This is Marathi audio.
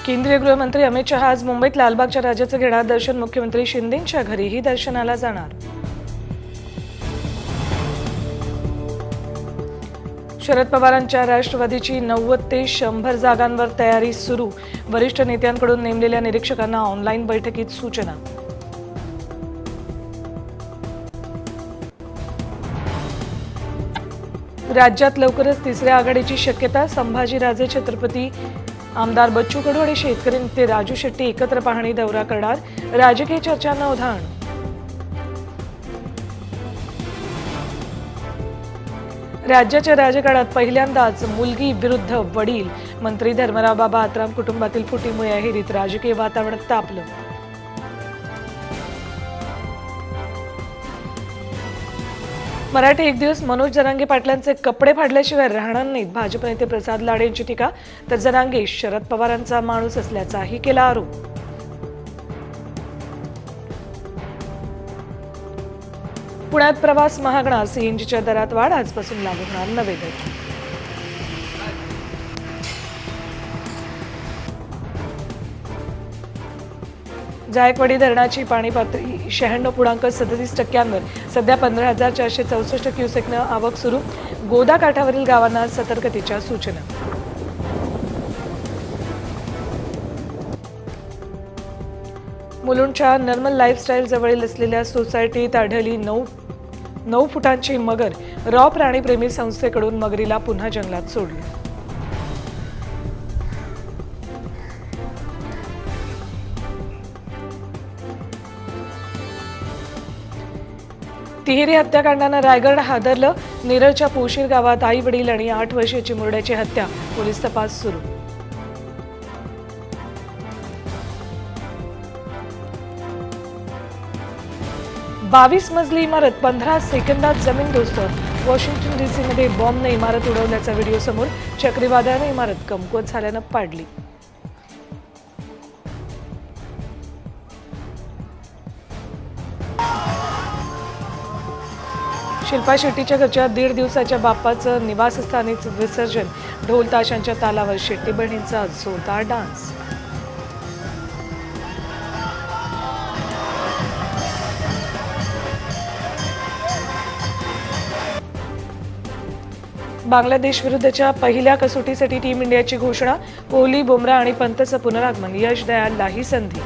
केंद्रीय गृहमंत्री अमित शहा आज मुंबईत लालबागच्या राजाचं घेणार दर्शन. मुख्यमंत्री शिंदेंच्या घरीही दर्शनाला जाणार. शरद पवारांच्या राष्ट्रवादीची 90 ते 100 जागांवर तयारी सुरू. वरिष्ठ नेत्यांकडून नेमलेल्या निरीक्षकांना ऑनलाईन बैठकीत सूचना. राज्यात लवकरच तिसऱ्या आघाडीची शक्यता. संभाजीराजे छत्रपती, आमदार बच्चू कडू आणि शेतकरी नेते राजू शेट्टी एकत्र पाहणी दौरा करणार. राजकीय चर्चांना उधाण. राज्याच्या राजकारणात पहिल्यांदाच मुलगी विरुद्ध वडील. मंत्री धर्मराव बाबा आत्राम कुटुंबातील फुटीमुळे अहेरीत राजकीय वातावरण तापलं. मराठी एक दिवस मनोज जरांगे पाटलांचे कपडे फाडल्याशिवाय राहणार नाहीत. भाजप नेते प्रसाद लाड यांची टीका. तर जरांगे शरद पवारांचा माणूस असल्याचाही केला आरोप. पुण्यात प्रवास महागणार. सीएनजीच्या दरात वाढ. आजपासून लागू होणार नवे दर. जायकवाडी धरणाची पाणी पातळी 96.37%. सध्या 15,464 क्युसेकनं आवक सुरू. गोदा काठावरील गावांना सतर्कतेच्या सूचना. मुलुंडच्या नॉर्मल लाईफस्टाईल जवळील असलेल्या सोसायटीत आढळली 9 फुटांची मगर. रॉ प्राणीप्रेमी संस्थेकडून मगरीला पुन्हा जंगलात सोडले. तिहेरी हत्याकांडानं रायगड हादरलं. नेरळच्या पोशीर गावात आई वडील आणि 8 वर्षीय चिमुरड्याची हत्या. पोलीस तपास सुरू. बावीस मजली इमारत 15 सेकंदात जमीनदोस्त. वॉशिंग्टन DC मध्ये बॉम्बने इमारत उडवल्याचा व्हिडिओ समोर. चक्रीवादळाने इमारत कमकुवत झाल्यानं पाडली. शिल्पा शेट्टीच्या घरच्या 1.5 दिवसाच्या बाप्पाचं निवासस्थानीच विसर्जन. ढोल ताशांच्या तालावर शेट्टी बहिणींचा जोरदार डान्स. बांगलादेश विरुद्धच्या पहिल्या कसोटीसाठी टीम इंडियाची घोषणा. कोहली, बुमराह आणि पंतचं पुनरागमन. यश दयाललाही संधी.